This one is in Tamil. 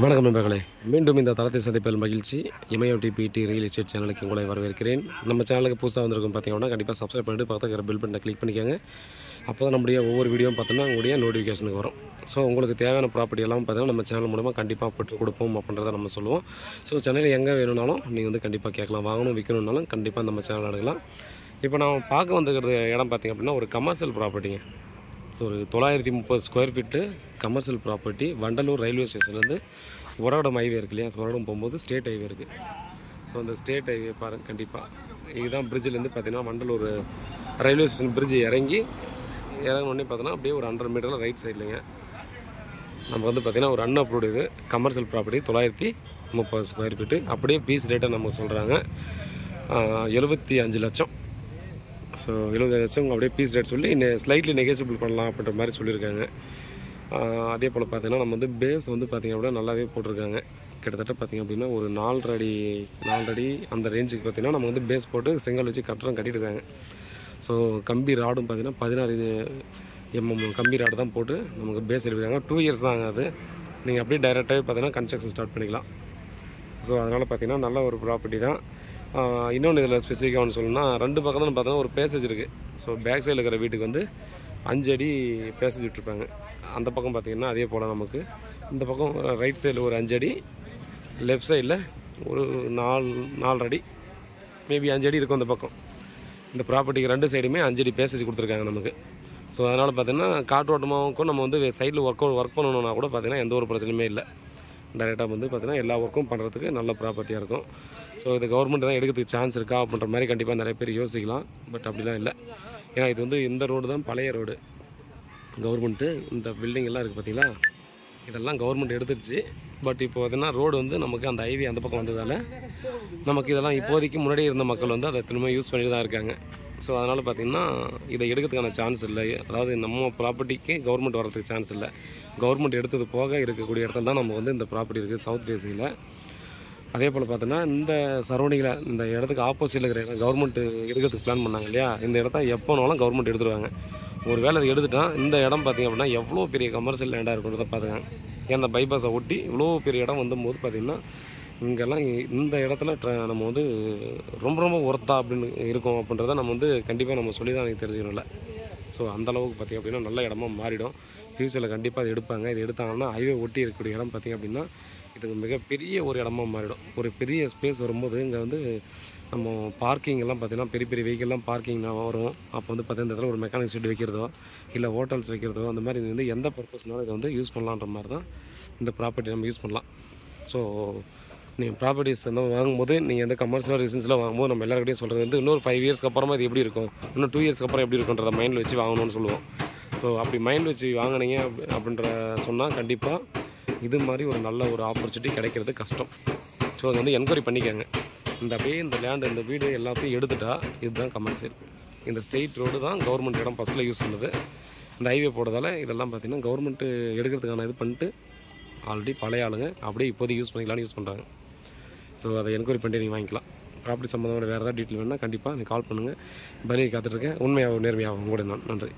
வணக்கம் நண்பர்களே, மீண்டும் இந்த தளத்தை சந்திப்பதில் மகிழ்ச்சி. MIOTPT ரியல் எஸ்டேட் சேனலுக்கு உங்களை வரவேற்கிறேன். நம்ம சேனலுக்கு புதுசாக வந்திருக்கும் பார்த்தீங்கன்னா கண்டிப்பாக சப்ஸ்கிரைப் பண்ணிட்டு பக்கத்தில் பெல் பட்டனை கிளிக் பண்ணிக்கோங்க. அப்போ தான் நம்முடைய ஒவ்வொரு வீடியோவும் பார்த்தோன்னா உங்களுடைய நோட்டிஃபிகேஷனுக்கு வரும். ஸோ உங்களுக்கு தேவையான ப்ராப்பர்ட்டி எல்லாம் பார்த்தீங்கன்னா நம்ம சேனல் மூலமாக கண்டிப்பாக போட்டு கொடுப்போம் அப்படின்றத நம்ம சொல்லுவோம். ஸோ சென்னையில் எங்கே வேணும்னாலும் நீங்கள் வந்து கண்டிப்பாக கேட்கலாம். வாங்கணும் விற்கணுன்னாலும் கண்டிப்பாக நம்ம சேனல் எடுக்கலாம். இப்போ நான் பார்க்க வந்துருக்கிறது இடம் பார்த்திங்க அப்படின்னா ஒரு கமர்ஷியல் ப்ராப்பர்ட்டிங்க. ஸோ ஒரு 930 square feet commercial property. Vandalur railway ஸ்டேஷன்லேருந்து ஒரகடம் ஹைவே இருக்கு இல்லையா, ஒரகடம் போகும்போது ஸ்டேட் ஹைவே இருக்குது. ஸோ அந்த ஸ்டேட் ஹைவே பாருங்கள். கண்டிப்பாக இதுதான் பிரிட்ஜிலேருந்து பார்த்தீங்கன்னா வண்டலூர் ரயில்வே ஸ்டேஷன் பிரிட்ஜ் இறங்கினோடனே பார்த்தோன்னா அப்படியே ஒரு 100 மீட்டரில் ரைட் சைட்லைங்க நம்ம வந்து பார்த்திங்கன்னா ஒரு அன்அப்ரூவ்டு இது கமர்ஷியல் ப்ராப்பர்ட்டி 930 ஸ்கொயர் ஃபீட்டு. அப்படியே பீஸ் ரேட்டை நமக்கு சொல்கிறாங்க 75 லட்சம். ஸோ 75 லட்சம் அப்படியே பீஸ் ரேட் சொல்லி ஸ்லைட்லி நெகோசியபிள் பண்ணலாம் அப்படின்ற மாதிரி சொல்லியிருக்காங்க. அதே போல் பார்த்திங்கன்னா நம்ம வந்து பேஸ் வந்து பார்த்திங்க அப்படின்னா நல்லாவே போட்டிருக்காங்க. கிட்டத்தட்ட பார்த்திங்க அப்படின்னா ஒரு 4 அடி அந்த ரேஞ்சுக்கு பார்த்திங்கன்னா நம்ம வந்து பேஸ் போட்டு செங்கல் வச்சு கட்டியிருக்காங்க. ஸோ கம்பி ராடும் பார்த்திங்கன்னா 16 mm கம்பி ராடு தான் போட்டு நமக்கு பேஸ் எடுக்கிறாங்க. 2 இயர்ஸ் தாங்க அது. நீங்கள் அப்படியே டைரெக்டாகவே பார்த்திங்கன்னா கன்ஸ்ட்ரக்ஷன் ஸ்டார்ட் பண்ணிக்கலாம். ஸோ அதனால் பார்த்திங்கன்னா நல்ல ஒரு ப்ராப்பர்ட்டி தான். இன்னொன்று இதில் ஸ்பெசிஃபிக்காக ஒன்று சொல்லணும்னா 2 பக்கம் தான் பார்த்தோன்னா ஒரு பேசேஜ் இருக்குது. ஸோ பேக் சைடில் இருக்கிற வீட்டுக்கு வந்து 5 அடி பேசேஜ் விட்டுருப்பாங்க. அந்த பக்கம் பார்த்திங்கன்னா அதே போல் நமக்கு இந்த பக்கம் ரைட் சைடில் ஒரு 5 அடி, லெஃப்ட் சைடில் ஒரு 4 அடி, மேபி 5 அடி இருக்கும் அந்த பக்கம். இந்த ப்ராப்பர்ட்டிக்கு 2 சைடுமே 5 அடி பேசேஜ் கொடுத்துருக்காங்க நமக்கு. ஸோ அதனால் பார்த்திங்கன்னா காற்றோட்டமாகவும் நம்ம வந்து சைடில் ஒர்க் பண்ணணுன்னா கூட பார்த்திங்கன்னா எந்த ஒரு பிரச்சனையுமே இல்லை. டைரெக்டாக வந்து பார்த்திங்கன்னா எல்லா ஒர்க்கும் பண்ணுறதுக்கு நல்ல ப்ராப்பர்ட்டியாக இருக்கும். ஸோ இது கவர்மெண்ட் தான் எடுக்கிறதுக்கு சான்ஸ் இருக்கா அப்படின்ற மாதிரி கண்டிப்பாக நிறைய பேர் யோசிக்கலாம். பட் அப்படிலாம் இல்லை. ஏன்னா இது வந்து இந்த ரோடு தான் பழைய ரோடு. கவர்மெண்ட்டு இந்த பில்டிங் எல்லாம் இருக்குது பார்த்திங்களா, இதெல்லாம் கவர்மெண்ட் எடுத்துருச்சு. பட் இப்போ பார்த்திங்கன்னா ரோடு வந்து நமக்கு அந்த ஹைவே அந்த பக்கம் வந்ததால் நமக்கு இதெல்லாம் இப்போதைக்கு முன்னாடி இருந்த மக்கள் வந்து அதை திரும்ப யூஸ் பண்ணிட்டு தான் இருக்காங்க. ஸோ அதனால் பார்த்திங்கன்னா இதை எடுக்கிறதுக்கான சான்ஸ் இல்லை. அதாவது நம்ம ப்ராப்பர்ட்டிக்கு கவர்மெண்ட் வரதுக்கு சான்ஸ் இல்லை. கவர்மெண்ட் எடுத்தது போக இருக்கக்கூடிய இடத்துல தான் நம்ம வந்து இந்த ப்ராப்பர்ட்டி இருக்குது சவுத் ஃபேஸிங்கில். அதே போல் பார்த்தோன்னா இந்த சரௌண்டிங்கில் இந்த இடத்துக்கு ஆப்போசிட்டில் இருக்கிற இடம் கவர்மெண்ட் எடுக்கிறதுக்கு பிளான் பண்ணாங்க இல்லையா, இந்த இடத்த எப்போனாலும் கவர்மெண்ட் எடுத்துருவாங்க. ஒரு வேலை அதை எடுத்துட்டால் இந்த இடம் பார்த்திங்க அப்படின்னா எவ்வளோ பெரிய கமர்ஷியல் லேண்டாக இருக்குன்றதை பார்த்துக்காங்க. ஏன்னா பைபாஸை ஒட்டி இவ்வளோ பெரிய இடம் வந்தபோது பார்த்திங்கன்னா இங்கெல்லாம் இந்த இடத்துல நம்ம வந்து ரொம்ப ஒர்த்தா அப்படின்னு இருக்கும் அப்படின்றத நம்ம வந்து கண்டிப்பாக நம்ம சொல்லி தான் எனக்கு தெரிஞ்சுக்கணும்ல. ஸோ அந்தளவுக்கு பார்த்திங்க அப்படின்னா நல்ல இடமா மாறிடும். ஃப்யூச்சரில் கண்டிப்பாக இது எடுப்பாங்க. இது எடுத்தாங்கன்னா ஹைவே ஒட்டி இருக்கக்கூடிய இடம் பார்த்திங்க அப்படின்னா இதுக்கு மிகப்பெரிய ஒரு இடமா மாறிடும். ஒரு பெரிய ஸ்பேஸ் வரும்போது இங்கே வந்து நம்ம பார்க்கிங்கெல்லாம் பார்த்திங்கன்னா பெரிய வெஹிக்கிள்லாம் பார்க்கிங் வரும். அப்போ வந்து பார்த்திங்கன்னா இந்த இடத்துல ஒரு மெக்கானிக் ஷெட் வைக்கிறதோ இல்லை ஹோட்டல்ஸ் வைக்கிறதோ அந்த மாதிரி இது வந்து எந்த பர்பஸ்னாலும் இதை வந்து யூஸ் பண்ணலான்ற மாதிரி தான் இந்த ப்ராப்பர்ட்டி நம்ம யூஸ் பண்ணலாம். ஸோ நீங்கள் ப்ராப்பர்ட்டிஸ் வந்து வாங்கும்போது நீங்கள் வந்து கமர்ஷியல் ரெசிடென்ஸில் வாங்கும்போது நம்ம எல்லாருக்கிட்டையும் சொல்கிறது வந்து இன்னொரு 5 இயர்ஸ்க்கு அப்புறமா இது எப்படி இருக்கும், இன்னும் 2 இயர்ஸ்க்கு அப்புறம் எப்படி இருக்குன்றத மைண்டில் வச்சு வாங்கணும்னு சொல்லுவோம். ஸோ அப்படி மைண்ட் வச்சு வாங்கினீங்க அப்படின்ற சொன்னால் கண்டிப்பாக இது மாதிரி ஒரு நல்ல ஒரு ஆப்பர்ச்சுனிட்டி கிடைக்கிறது கஷ்டம். ஸோ அதை வந்து என்கொயரி பண்ணிக்கோங்க. அப்படியே இந்த லேண்டு இந்த வீடு எல்லாத்தையும் எடுத்துட்டா இதுதான் கமர்ஷியல். இந்த ஸ்ட்ரெயிட் ரோடு தான் கவர்மெண்ட் இடம் ஃபஸ்ட்டில் யூஸ் பண்ணுது. இந்த ஹைவே போடுறதால இதெல்லாம் பார்த்திங்கன்னா கவர்மெண்ட்டு எடுக்கிறதுக்கான இது பண்ணிட்டு ஆல்ரெடி பழைய ஆளுங்க அப்படியே இப்போதைக்கு யூஸ் பண்ணிக்கலாம்னு யூஸ் பண்ணுறாங்க. ஸோ அதை என்கொயரி பண்ணிட்டு நீங்கள் வாங்கிக்கலாம். ப்ராப்பர்ட்டி சம்மந்தமான வேறு ஏதாவது டீட்டெயில் வேணுன்னா கண்டிப்பாக நீங்கள் கால் பண்ணுங்கள். பதிலுக்கு காத்துட்ருக்கேன். உண்மையாகவும் நேர்மையாகவும் கூட நன்றி.